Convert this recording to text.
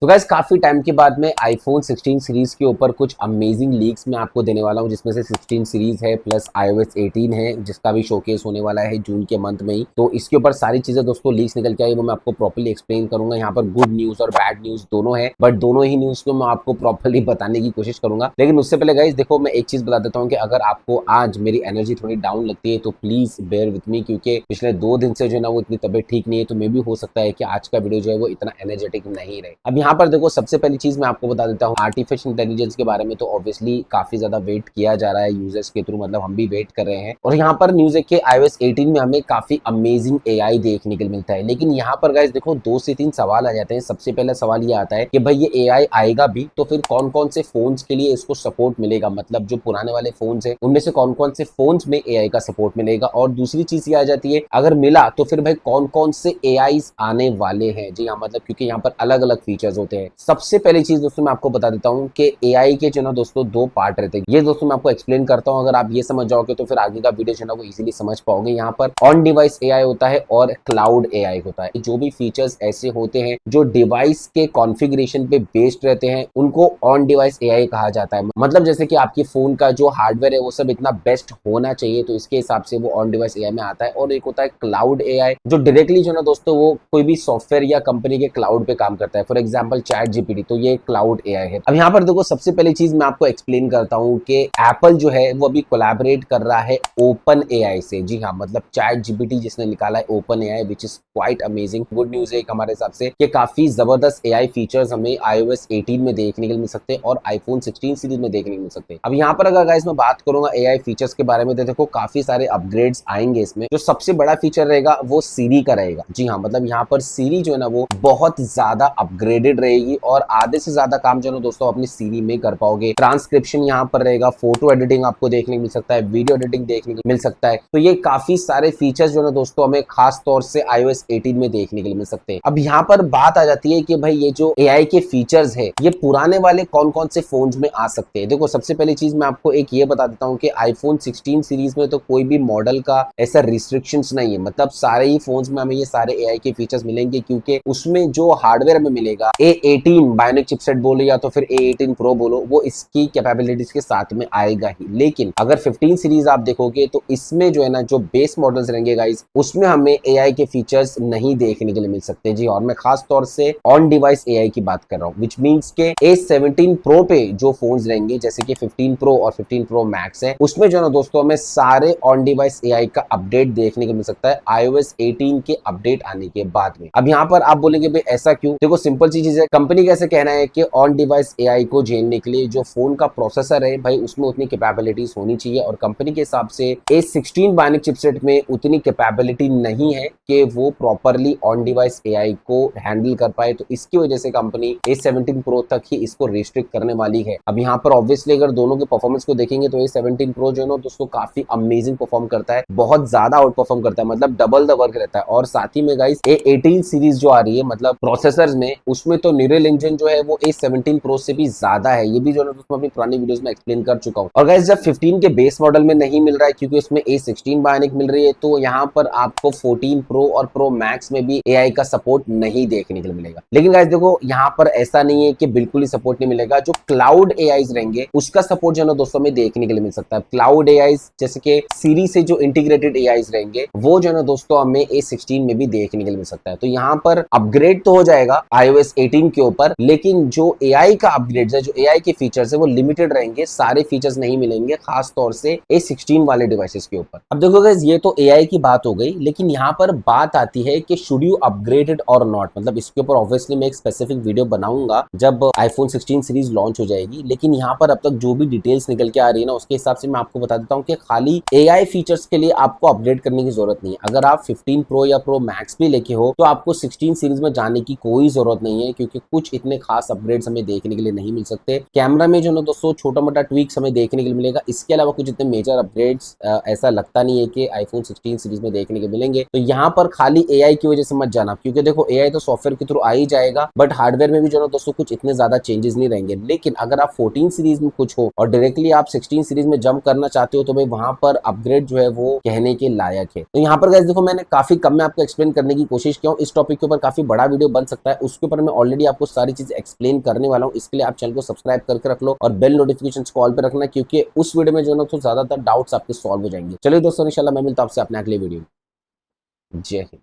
तो गाइस काफी टाइम के बाद में आईफोन 16 सीरीज के ऊपर कुछ अमेजिंग लीक्स मैं आपको देने वाला हूं, जिसमें से 16 सीरीज है प्लस iOS 18 है, जिसका भी शोकेस होने वाला है जून के मंथ में ही। तो इसके ऊपर सारी चीजें दोस्तों लीक्स निकल के आई, वो मैं आपको प्रॉपर्ली एक्सप्लेन करूंगा। यहाँ पर गुड न्यूज और बैड न्यूज दोनों है, बट दोनों ही न्यूज को मैं आपको प्रॉपर्ली बताने की कोशिश करूंगा। लेकिन उससे पहले गाइस देखो, मैं एक चीज बता देता हूँ कि अगर आपको आज मेरी एनर्जी थोड़ी डाउन लगती है तो प्लीज बेयर विथ मी, क्योंकि पिछले 2 दिन से जो है ना वो इतनी तबियत ठीक नहीं है, तो मे भी हो सकता है कि आज का वीडियो जो है वो इतना एनर्जेटिक नहीं रहे। अब यहाँ पर देखो, सबसे पहली चीज मैं आपको बता देता हूँ आर्टिफिशियल इंटेलिजेंस के बारे में। तो ऑब्वियसली काफी ज्यादा वेट किया जा रहा है यूजर्स के थ्रू, मतलब हम भी वेट कर रहे हैं। और यहाँ पर न्यूज है कि iOS 18 में हमें काफी अमेजिंग AI देखने को मिलता है। लेकिन यहाँ पर गाइस देखो, 2 से 3 सवाल आ जाते हैं। सबसे पहला सवाल ये आता है कि भाई ये AI आएगा भी तो फिर कौन कौन से फोन्स के लिए इसको सपोर्ट मिलेगा, मतलब जो पुराने वाले फोन्स है उनमें से कौन कौन से फोन्स में AI का सपोर्ट मिलेगा। और दूसरी चीज ये आ जाती है, अगर मिला तो फिर भाई कौन कौन से AIs आने वाले हैं। जी हाँ, मतलब क्योंकि यहाँ पर अलग अलग फीचर्स होते हैं। सबसे पहली चीज दोस्तों मैं आपको बता देता हूँ कि AI के जो ना दोस्तों 2 पार्ट रहते हैं। ये दोस्तों मैं आपको एक्सप्लेन करता हूँ। अगर आप ये समझ जाओगे तो फिर आगे का वीडियो जो ना वो इजीली समझ पाओगे। यहाँ पर ऑन डिवाइस AI होता है और क्लाउड AI होता है। जो भी फीचर्स ऐसे होते हैं जो डिवाइस के कॉन्फ़िगरेशन पे बेस्ड रहते हैं, उनको ऑन डिवाइस AI कहा जाता है। मतलब जैसे कि आपकी फोन का जो हार्डवेयर है वो सब इतना बेस्ट होना चाहिए, तो इसके हिसाब से वो ऑन डिवाइस AI में आता है। और एक होता है क्लाउड AI, जो डायरेक्टली जो ना दोस्तों वो कोई भी सॉफ्टवेयर या कंपनी के क्लाउड पे काम करता है। फॉर एग्जाम्पल ChatGPT, तो ये क्लाउड AI है। अब यहाँ पर देखो, सबसे पहली चीज मैं आपको एक्सप्लेन करता हूँ कि एप्पल जो है वो अभी कोलैबोरेट कर रहा है ओपन AI से। जी हाँ, मतलब ChatGPT जिसने निकाला है open AI, which is quite amazing. Good news है हमारे हिसाब से कि काफी जबरदस्त AI फीचर्स हमें iOS 18 में देखने को मिल सकते हैं और iPhone 16 सीरीज में देखने को मिल सकते हैं। अब यहाँ पर अगर गाइस मैं बात करूंगा AI फीचर्स के बारे में, तो देखो काफी सारे अपग्रेड्स आएंगे इसमें। जो सबसे बड़ा फीचर रहेगा वो सीरी का रहेगा। जी हाँ, मतलब यहाँ पर सीरी जो है ना वो बहुत ज्यादा अपग्रेडेड रहेगी और आधे से ज्यादा काम जो है दोस्तों अपनी सीरी में कर पाओगे। ट्रांसक्रिप्शन यहाँ पर रहेगा, फोटो एडिटिंग आपको देखने को मिल सकता है, वीडियो एडिटिंग देखने को मिल सकता है। तो ये काफी सारे फीचर्स जो है दोस्तों हमें खास तौर से iOS 18 में देखने के लिए मिल सकते हैं। अब यहाँ पर बात आ जाती है कि भाई ये जो AI के फीचर्स है ये पुराने वाले कौन कौन से फोन्स में आ सकते हैं। देखो सबसे पहली चीज मैं आपको एक ये बता देता हूँ कि iPhone 16 सीरीज में तो कोई भी मॉडल का ऐसा रिस्ट्रिक्शंस नहीं है, मतलब सारे ही फोन्स में हमें ये सारे AI के फीचर्स मिलेंगे, क्योंकि उसमें जो हार्डवेयर में मिलेगा A18 बायोनिक चिपसेट बोलो या तो फिर A18 Pro बोलो, वो इसकी कैपेबिलिटीज के साथ में आएगा ही। लेकिन अगर 15 सीरीज आप देखोगे तो इसमें जो है ना जो बेस मॉडल्स रहेंगे गाइस, उसमें हमें AI के फीचर्स नहीं देखने के लिए मिल सकते। जी, और मैं खास तौर से ऑन डिवाइस AI की बात कर रहा हूँ, विच मीन्स के A17 Pro पे जो फोन्स रहेंगे जैसे कि 15 Pro और 15 Pro Max है, उसमें जो है ना दोस्तों हमें सारे ऑन डिवाइस AI का अपडेट देखने को मिल सकता है iOS 18 के अपडेट आने के बाद में। अब यहाँ पर आप बोलेंगे भाई ऐसा क्यों? देखो सिंपल सी चीज है, कंपनी कैसे कहना है कि ऑन डिवाइस AI को झेलने के लिए जो फोन का प्रोसेसर है भाई उसमें उतनी कैपेबिलिटीज होनी चाहिए, और कंपनी के हिसाब से A16 बायोनिक चिपसेट में उतनी कैपेबिलिटी नहीं है कि वो प्रॉपरली ऑन डिवाइस AI को हैंडल कर पाए। तो इसकी वजह से कंपनी A17 Pro तक ही इसको रिस्ट्रिक्ट करने वाली है। अब यहाँ पर ऑब्वियसली अगर दोनों के परफॉर्मेंस को देखेंगे तो A17 Pro जो है ना दोस्तों काफी अमेजिंग परफॉर्म करता है, बहुत ज्यादा आउट परफॉर्म करता है, मतलब डबल द वर्क रहता है। और साथ ही में गाइस A18 सीरीज जो आ रही है मतलब प्रोसेसर्स में, उसमें तो न्यूरल इंजन जो है वो A17 Pro से भी ज्यादा है। ये भी जो है दोस्तों अपनी पुरानी वीडियोस में एक्सप्लेन कर चुका हूँ। और गाइस जब 15 के बेस मॉडल में नहीं मिल रहा है क्योंकि उसमें A16 बायोनिक मिल रही है, तो यहाँ पर आपको 14 Pro और Pro Max में भी AI का सपोर्ट नहीं देखने के लिए मिलेगा। लेकिन गाइस देखो यहाँ पर ऐसा नहीं है कि बिल्कुल ही सपोर्ट नहीं मिलेगा। जो क्लाउड AIs रहेंगे उसका सपोर्ट जो है दोस्तों में देखने के लिए मिल सकता है। क्लाउड AIs जैसे कि सीरी से जो इंटीग्रेटेड AIs रहेंगे वो जो है दोस्तों हमें A16 में भी देखने के लिए मिल सकता है। तो यहाँ पर अपग्रेड तो हो जाएगा iOS 18 के ऊपर, लेकिन जो AI का अपग्रेड है, जो AI के फीचर्स है वो लिमिटेड रहेंगे, सारे फीचर्स नहीं मिलेंगे, खास तौर से A16 वाले डिवाइसेस के ऊपर। अब देखो गाइस ये तो AI की बात हो गई, लेकिन यहाँ पर बात आती है कि शुड यू अपग्रेडेड और नॉट। मतलब इसके ऊपर ऑब्वियसली मैं एक स्पेसिफिक वीडियो बनाऊंगा जब iPhone 16 सीरीज लॉन्च हो जाएगी। लेकिन यहाँ पर अब तक जो भी डिटेल्स निकल के आ रही है ना उसके हिसाब से मैं आपको बता देता हूँ कि खाली AI फीचर्स के लिए आपको अपडेट करने की जरूरत नहीं है। अगर आप 15 Pro या Pro Max भी लेके हो तो आपको 16 सीरीज में जाने की कोई जरूरत नहीं है, क्योंकि कुछ इतने खास अपग्रेड्स हमें देखने के लिए नहीं मिल सकते। कैमरा में जो ना दोस्तों छोटा मोटा ट्वीक्स हमें देखने के लिए मिलेगा, इसके अलावा कुछ इतने मेजर अपग्रेड्स ऐसा लगता नहीं है कि iPhone 16 सीरीज में देखने के मिलेंगे। तो यहाँ पर खाली AI की वजह से मत जाना, क्योंकि देखो AI तो सॉफ्टवेयर के थ्रू आ ही जाएगा, बट हार्डवेयर में भी जो ना दोस्तों कुछ इतने ज्यादा चेंजेस नहीं रहेंगे। लेकिन अगर आप 14 सीरीज में कुछ हो और डायरेक्टली आप 16 सीरीज में जंप करना चाहते हो तो भाई वहां पर अपग्रेड जो है वो कहने के लायक है। तो यहाँ पर गाइस देखो मैंने काफी कम में आपको एक्सप्लेन करने की कोशिश किया हूँ। इस टॉपिक के ऊपर काफी बड़ा वीडियो बन सकता है, उसके ऊपर मैं ऑलरेडी आपको सारी चीज एक्सप्लेन करने वाला हूँ। इसके लिए आप चैनल को सब्सक्राइब करके रख लो और बेल नोटिफिकेशन कॉल पे रखना, क्योंकि उस वीडियो में जो है ना तो ज्यादातर डाउट्स आपके सॉल्व हो जाएंगे। चलिए दोस्तों, इंशाल्लाह मैं मिलता हूं आपसे अपने अगले वीडियो में। जय हिंद।